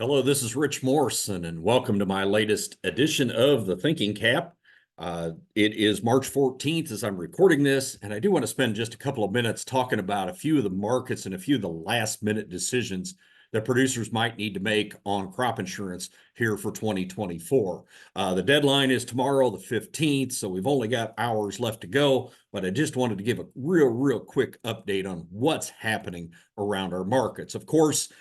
Hello, this is Rich Morrison, and welcome to my latest edition of the Thinking Cap. It is March 14th as I'm recording this, and I do want to spend just a couple of minutes talking about a few of the markets and a few of the last minute decisions that producers might need to make on crop insurance here for 2024. The deadline is tomorrow, the 15th, so we've only got hours left to go, but I just wanted to give a real quick update on what's happening around our markets. Of course,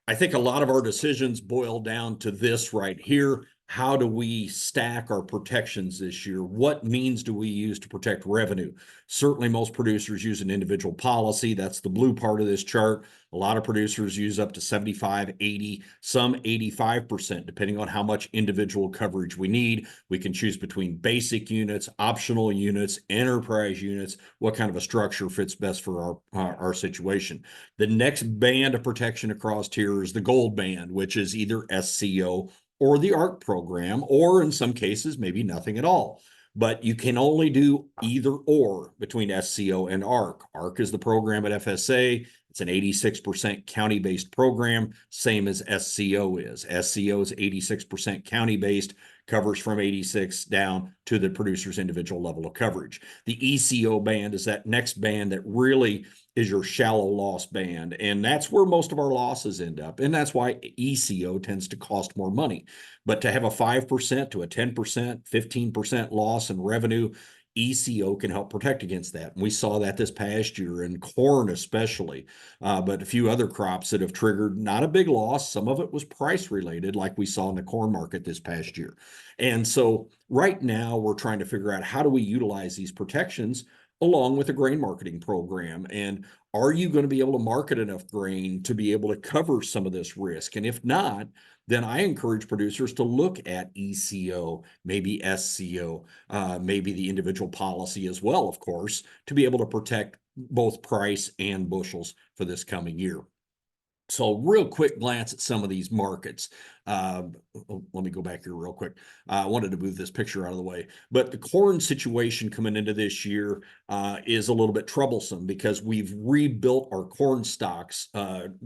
I think a lot of our decisions boil down to this right here. How do we stack our protections this year? What means do we use to protect revenue? Certainly, most producers use an individual policy. That's the blue part of this chart. A lot of producers use up to 75, 80, some 85%, depending on how much individual coverage we need. We can choose between basic units, optional units, enterprise units, what kind of a structure fits best for our situation. The next band of protection across here is the gold band, which is either SCO or the ARC program, or in some cases, maybe nothing at all. But you can only do either or between SCO and ARC. ARC is the program at FSA. It's an 86% county-based program, same as SCO is. SCO is 86% county-based, covers from 86 down to the producer's individual level of coverage. The ECO band is that next band that really is your shallow loss band. And that's where most of our losses end up. And that's why ECO tends to cost more money. But to have a 5% to a 10%, 15% loss in revenue, ECO can help protect against that. And we saw that this past year in corn, especially, but a few other crops that have triggered not a big loss. Some of it was price related, like we saw in the corn market this past year. And so right now we're trying to figure out how do we utilize these protections along with a grain marketing program. And are you going to be able to market enough grain to be able to cover some of this risk? And if not, then I encourage producers to look at ECO, maybe SCO, maybe the individual policy as well, of course, to be able to protect both price and bushels for this coming year. So real quick glance at some of these markets. Let me go back here real quick. I wanted to move this picture out of the way. But the corn situation coming into this year is a little bit troublesome because we've rebuilt our corn stocks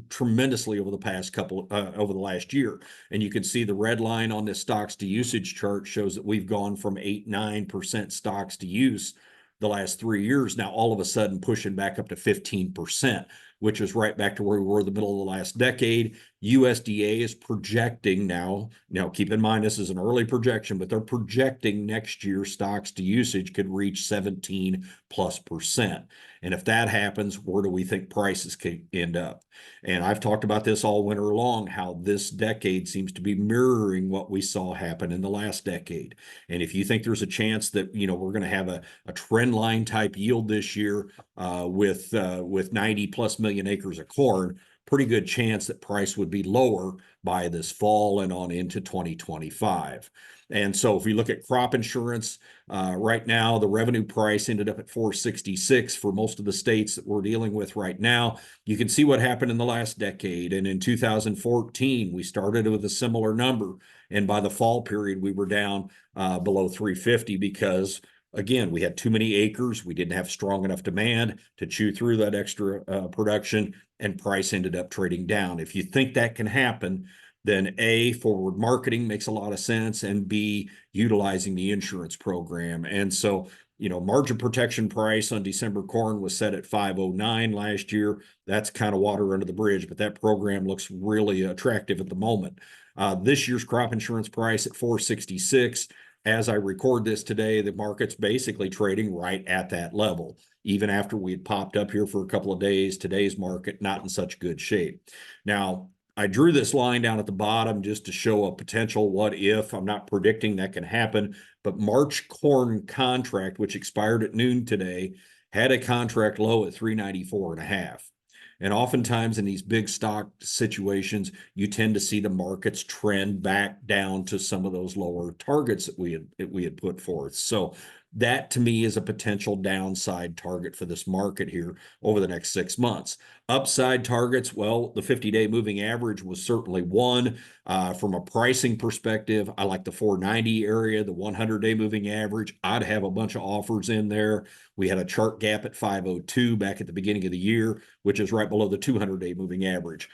tremendously over the last year. And you can see the red line on this stocks to usage chart shows that we've gone from 8-9% stocks to use the last 3 years. Now, all of a sudden, pushing back up to 15%, which is right back to where we were in the middle of the last decade. USDA is projecting now keep in mind this is an early projection, but they're projecting next year stocks to usage could reach 17+%. And if that happens, where do we think prices could end up? And I've talked about this all winter long, how this decade seems to be mirroring what we saw happen in the last decade. And if you think there's a chance that, we're going to have a trend line type yield this year with 90 plus million acres of corn, pretty good chance that price would be lower by this fall and on into 2025. And so if we look at crop insurance, right now, the revenue price ended up at 466 for most of the states that we're dealing with right now. You can see what happened in the last decade. And in 2014, we started with a similar number. And by the fall period, we were down below 350 because again, we had too many acres. We didn't have strong enough demand to chew through that extra production, and price ended up trading down. If you think that can happen, then A, forward marketing makes a lot of sense, and B, utilizing the insurance program. And so, margin protection price on December corn was set at 509 last year. That's kind of water under the bridge, but that program looks really attractive at the moment. This year's crop insurance price at 466. As I record this today, the market's basically trading right at that level. Even after we had popped up here for a couple of days, today's market not in such good shape. Now, I drew this line down at the bottom just to show a potential what if. I'm not predicting that can happen, but March corn contract, which expired at noon today, had a contract low at 394.5. And oftentimes in these big stock situations, you tend to see the markets trend back down to some of those lower targets that we had put forth. So that to me is a potential downside target for this market here over the next 6 months. Upside targets, well, the 50-day moving average was certainly one. From a pricing perspective, I like the 490 area, the 100-day moving average. I'd have a bunch of offers in there. We had a chart gap at 502 back at the beginning of the year, which is right below the 200-day moving average.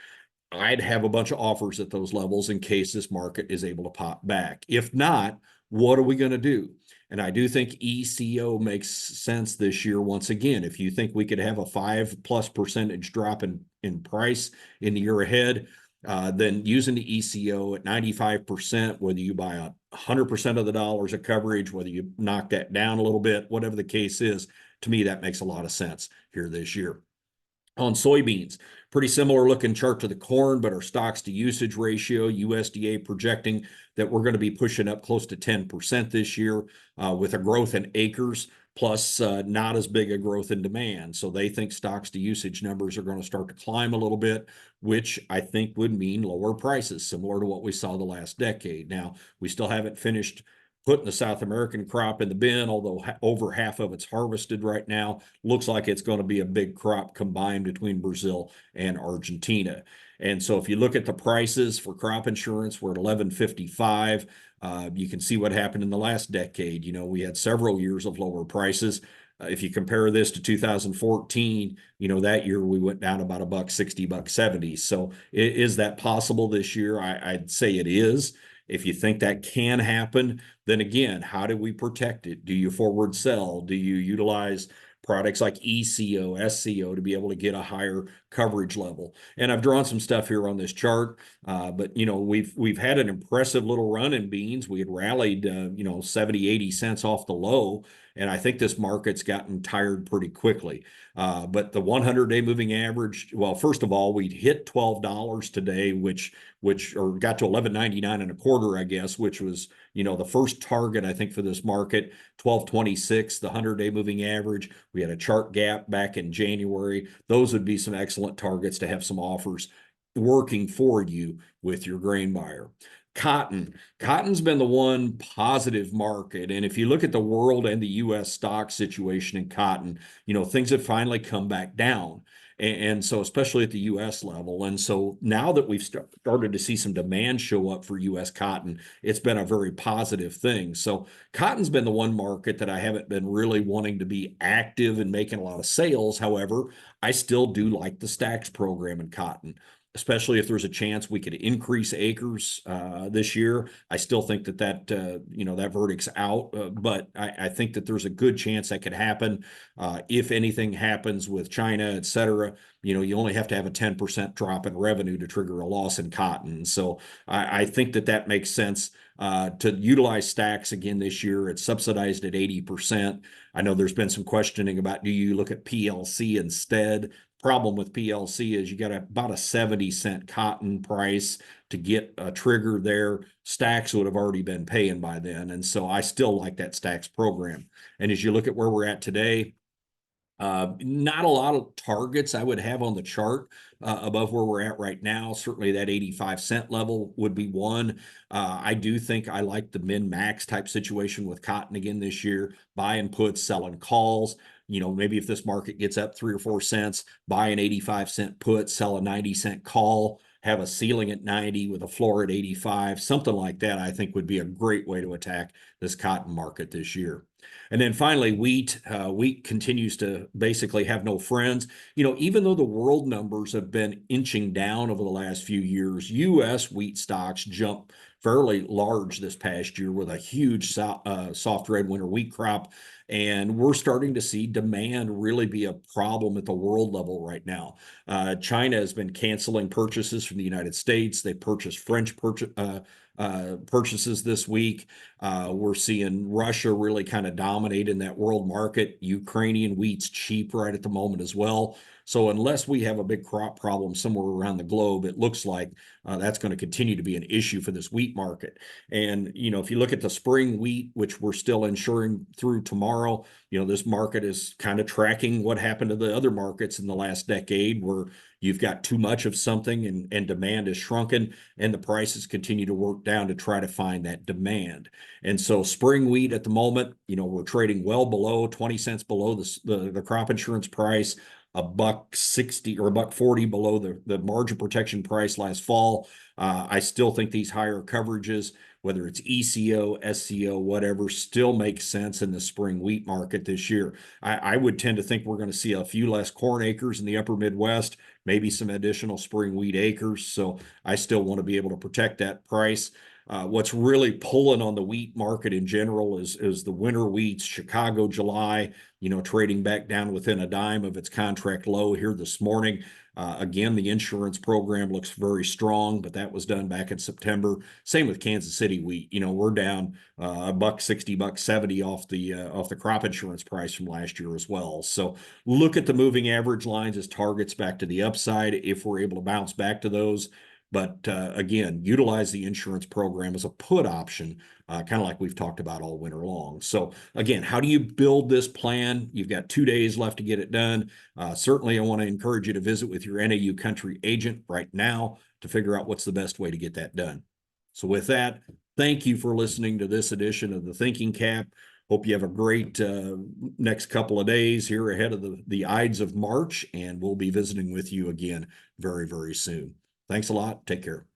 I'd have a bunch of offers at those levels in case this market is able to pop back. If not, what are we going to do? And I do think ECO makes sense this year. Once again, if you think we could have a 5+% drop in price in the year ahead, then using the ECO at 95%, whether you buy 100% of the dollars of coverage, whether you knock that down a little bit, whatever the case is, to me, that makes a lot of sense here this year. On soybeans, pretty similar looking chart to the corn, but our stocks to usage ratio, USDA projecting that we're going to be pushing up close to 10% this year with a growth in acres, plus not as big a growth in demand. So they think stocks to usage numbers are going to start to climb a little bit, which I think would mean lower prices, similar to what we saw the last decade. Now, we still haven't finished putting the South American crop in the bin, although over half of it's harvested right now. Looks like it's going to be a big crop combined between Brazil and Argentina. And so if you look at the prices for crop insurance, we're at 11.55. You can see what happened in the last decade. You know, we had several years of lower prices. If you compare this to 2014, you know, that year we went down about $1.60, $1.70. So is that possible this year? I'd say it is. If you think that can happen, then again, how do we protect it? Do you forward sell? Do you utilize products like ECO, SCO to be able to get a higher coverage level? And I've drawn some stuff here on this chart, but you know, we've had an impressive little run in beans. We had rallied, you know, 70, 80 cents off the low. And I think this market's gotten tired pretty quickly. But the 100-day moving average, well, first of all, we hit $12 today, which or got to 11.99 and a quarter, I guess, which was, you know, the first target, I think, for this market, 12.26, the 100-day moving average. We had a chart gap back in January. Those would be some excellent targets to have some offers working for you with your grain buyer. Cotton's been the one positive market. And if you look at the world and the U.S. stock situation in cotton, you know, things have finally come back down. And so, especially at the U.S. level. And so now that we've started to see some demand show up for U.S. cotton, it's been a very positive thing. So cotton's been the one market that I haven't been really wanting to be active and making a lot of sales. However, I still do like the stacks program in cotton, especially if there's a chance we could increase acres this year. I still think that you know, that verdict's out, but I think that there's a good chance that could happen. If anything happens with China, et cetera, you know, you only have to have a 10% drop in revenue to trigger a loss in cotton. So I think that makes sense to utilize stacks again this year. It's subsidized at 80%. I know there's been some questioning about, do you look at PLC instead? Problem with PLC is you got about a 70-cent cotton price to get a trigger there. Stacks would have already been paying by then. And so I still like that stacks program. And as you look at where we're at today, not a lot of targets I would have on the chart above where we're at right now. Certainly that 85-cent level would be one. I do think I like the min-max type situation with cotton again this year, buying puts, selling calls. You know, maybe if this market gets up 3 or 4 cents, buy an 85-cent put, sell a 90-cent call, have a ceiling at 90 with a floor at 85, something like that, I think would be a great way to attack this cotton market this year. And then finally, wheat. Wheat continues to basically have no friends. You know, even though the world numbers have been inching down over the last few years, U.S. wheat stocks jumped fairly large this past year with a huge soft red winter wheat crop. And we're starting to see demand really be a problem at the world level right now. China has been canceling purchases from the United States. They purchased French purchases this week. We're seeing Russia really kind of dominate in that world market. Ukrainian wheat's cheap right at the moment as well. So unless we have a big crop problem somewhere around the globe, it looks like that's going to continue to be an issue for this wheat market. And, you know, if you look at the spring wheat, which we're still insuring through tomorrow, you know, this market is kind of tracking what happened to the other markets in the last decade, where you've got too much of something and demand is shrunken, and the prices continue to work down to try to find that demand. And so spring wheat at the moment, you know, we're trading well below 20 cents below the crop insurance price. a buck 60 or a buck 40 below the margin protection price last fall. I still think these higher coverages, whether it's ECO, SCO, whatever, still makes sense in the spring wheat market this year. I would tend to think we're going to see a few less corn acres in the upper Midwest, maybe some additional spring wheat acres. So I still want to be able to protect that price. What's really pulling on the wheat market in general is the winter wheats, Chicago, July, trading back down within a dime of its contract low here this morning. Again, the insurance program looks very strong, but that was done back in September. Same with Kansas City wheat. We're down a buck 60, buck 70 off the crop insurance price from last year as well. So look at the moving average lines as targets back to the upside if we're able to bounce back to those. But again, utilize the insurance program as a put option, kind of like we've talked about all winter long. So again, how do you build this plan? You've got 2 days left to get it done. Certainly, I want to encourage you to visit with your NAU country agent right now to figure out what's the best way to get that done. So with that, thank you for listening to this edition of the Thinking Cap. Hope you have a great next couple of days here ahead of the Ides of March, and we'll be visiting with you again very, very soon. Thanks a lot. Take care.